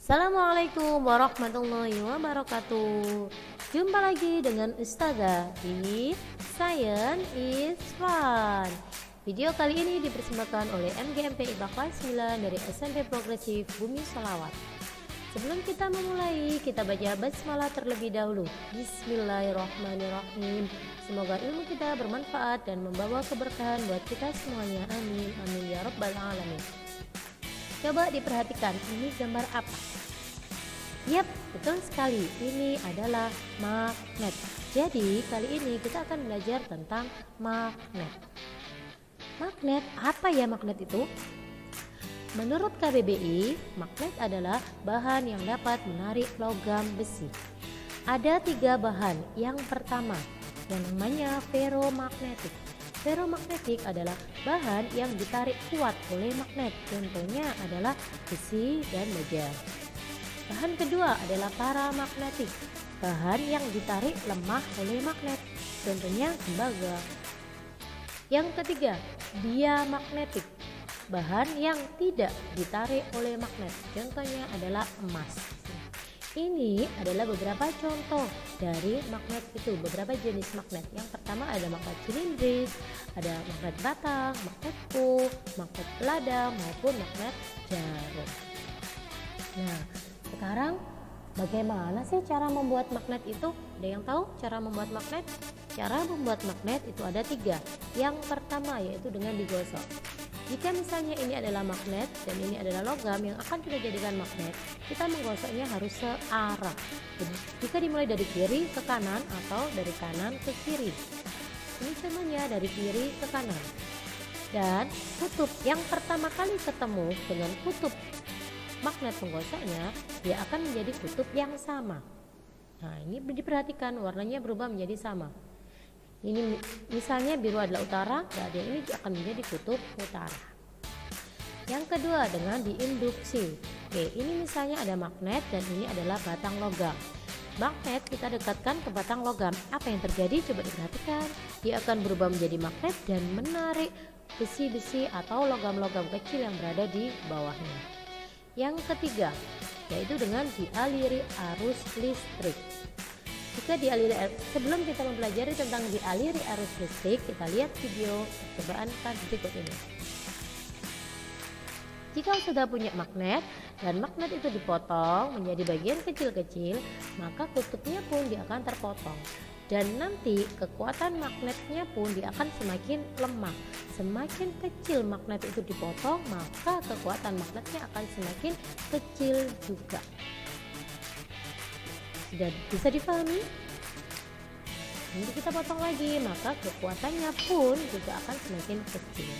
Assalamualaikum warahmatullahi wabarakatuh. Jumpa lagi dengan Ustazah di Science is Fun. Video kali ini dipersembahkan oleh MGMP IPA kelas 9 dari SMP Progresif Bumi Sholawat. Sebelum kita memulai, kita baca basmalah terlebih dahulu. Bismillahirrahmanirrahim. Semoga ilmu kita bermanfaat dan membawa keberkahan buat kita semuanya. Amin amin ya rabbal alamin. Coba diperhatikan, ini gambar apa? Yap, betul sekali. Ini adalah magnet. Jadi, kali ini kita akan belajar tentang magnet. Magnet, apa ya magnet itu? Menurut KBBI, magnet adalah bahan yang dapat menarik logam besi. Ada 3 bahan. Yang pertama, yang namanya ferromagnetik. Ferromagnetik adalah bahan yang ditarik kuat oleh magnet. Contohnya adalah besi dan baja. Bahan kedua adalah paramagnetik. Bahan yang ditarik lemah oleh magnet. Contohnya tembaga. Yang ketiga, diamagnetik. Bahan yang tidak ditarik oleh magnet. Contohnya adalah emas. Ini adalah beberapa contoh dari magnet itu, beberapa jenis magnet. Yang pertama ada magnet silindris, ada magnet batang, magnet kup, magnet peladang maupun magnet jarum. Nah, sekarang bagaimana sih cara membuat magnet itu? Ada yang tahu cara membuat magnet? Cara membuat magnet itu ada 3. Yang pertama yaitu dengan digosok. Jika misalnya ini adalah magnet dan ini adalah logam yang akan kita jadikan magnet, kita menggosoknya harus searah. Jadi, jika dimulai dari kiri ke kanan atau dari kanan ke kiri. Ini contohnya dari kiri ke kanan. Dan kutub yang pertama kali ketemu dengan kutub magnet penggosoknya, dia akan menjadi kutub yang sama. Nah, ini diperhatikan warnanya berubah menjadi sama. Ini misalnya biru adalah utara, berarti ini akan menjadi kutub utara. Yang kedua dengan diinduksi. Oke, ini misalnya ada magnet dan ini adalah batang logam. Magnet kita dekatkan ke batang logam. Apa yang terjadi? Coba diperhatikan. Dia akan berubah menjadi magnet dan menarik besi-besi atau logam-logam kecil yang berada di bawahnya. Yang ketiga, yaitu dengan dialiri arus listrik. Jika sebelum kita mempelajari tentang dialiri arus listrik, kita lihat video percobaan berikut ini. Jika sudah punya magnet dan magnet itu dipotong menjadi bagian kecil-kecil, maka kutubnya pun dia akan terpotong. Dan nanti kekuatan magnetnya pun dia akan semakin lemah. Semakin kecil magnet itu dipotong, maka kekuatan magnetnya akan semakin kecil juga. Sudah bisa dipahami? Nanti kita potong lagi, maka kekuatannya pun juga akan semakin kecil.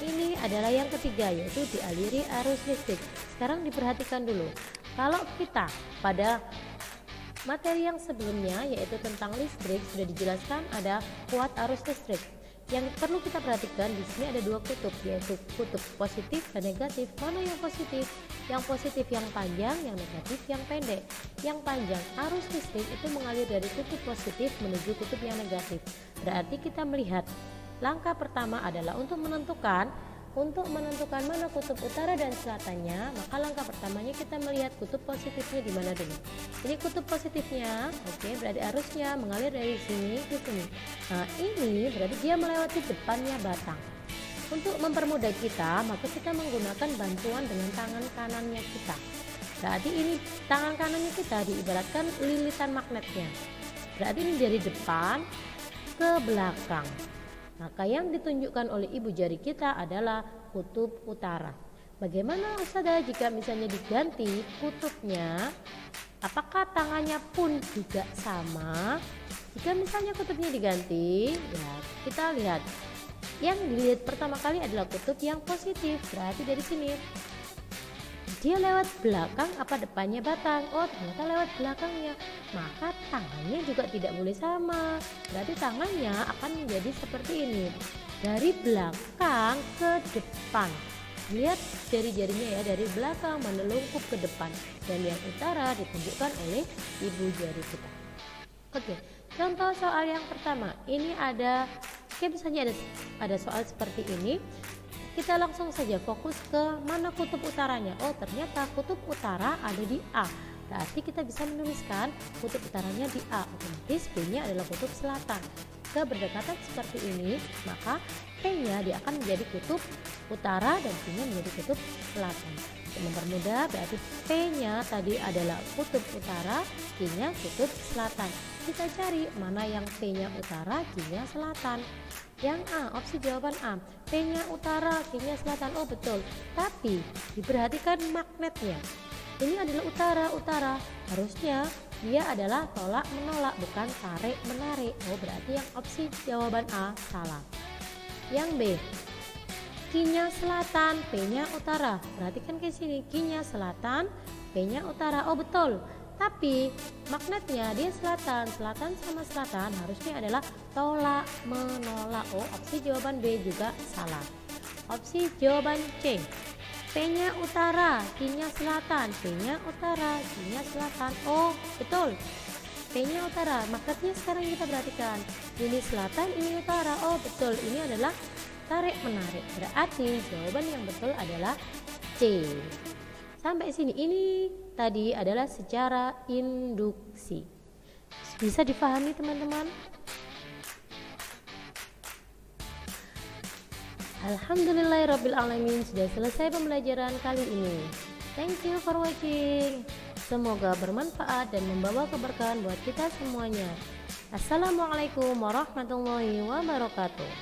Ini adalah yang ketiga, yaitu dialiri arus listrik. Sekarang diperhatikan dulu. Kalau kita pada materi yang sebelumnya, yaitu tentang listrik, sudah dijelaskan ada kuat arus listrik. Yang perlu kita perhatikan di sini ada 2 kutub, yaitu kutub positif dan negatif. Mana yang positif? Yang positif yang panjang, yang negatif yang pendek. Yang panjang arus listrik itu mengalir dari kutub positif menuju kutub yang negatif. Berarti kita melihat langkah pertama adalah untuk menentukan mana kutub utara dan selatannya, maka langkah pertamanya kita melihat kutub positifnya di mana dulu. Ini kutub positifnya, oke, berarti arusnya mengalir dari sini ke sini. Nah, ini berarti dia melewati depannya batang. Untuk mempermudah kita, maka kita menggunakan bantuan dengan tangan kanannya kita. Berarti ini tangan kanannya kita diibaratkan lilitan magnetnya. Berarti ini dari depan ke belakang. Maka yang ditunjukkan oleh ibu jari kita adalah kutub utara. Bagaimana Ustazah jika misalnya diganti kutubnya? Apakah tangannya pun juga sama? Jika misalnya kutubnya diganti, ya kita lihat. Yang dilihat pertama kali adalah kutub yang positif. Berarti dari sini dia lewat belakang apa depannya batang? Oh, ternyata lewat belakangnya. Maka tangannya juga tidak boleh sama. Berarti tangannya akan menjadi seperti ini. Dari belakang ke depan. Lihat jari-jarinya ya, dari belakang menelungkup ke depan. Dan yang utara ditunjukkan oleh ibu jari kita. Oke, contoh soal yang pertama. Ini ada misalnya ada soal seperti ini. Kita langsung saja fokus ke mana kutub utaranya. Oh, ternyata kutub utara ada di A. Berarti kita bisa menuliskan kutub utaranya di A. Otomatis B-nya adalah kutub selatan. Jika berdekatan seperti ini, maka P-nya dia akan menjadi kutub utara dan Q-nya menjadi kutub selatan. Untuk mempermudah, berarti P-nya tadi adalah kutub utara, Q-nya kutub selatan. Kita cari mana yang P-nya utara, Q-nya selatan. Yang A, opsi jawaban A, P-nya utara, Q-nya selatan. Oh betul, tapi diperhatikan magnetnya. Ini adalah utara-utara, harusnya dia adalah tolak menolak, bukan tarik menarik. Oh berarti yang opsi jawaban A salah. Yang B, Q-nya selatan, P-nya utara. Perhatikan ke sini, Q-nya selatan, P-nya utara. Oh betul, tapi magnetnya dia selatan. Selatan sama selatan harusnya adalah tolak menolak. Oh opsi jawaban B juga salah. Opsi jawaban C, P-nya utara, Q-nya selatan, P-nya utara, Q-nya selatan. Oh betul, P-nya utara. Magnetnya sekarang kita perhatikan, ini selatan, ini utara. Oh betul, ini adalah tarik menarik. Berarti jawaban yang betul adalah C. Sampai sini, ini tadi adalah secara induksi. Bisa dipahami teman-teman? Alhamdulillahirrabbilalamin, sudah selesai pembelajaran kali ini. Thank you for watching. Semoga bermanfaat dan membawa keberkahan buat kita semuanya. Assalamualaikum warahmatullahi wabarakatuh.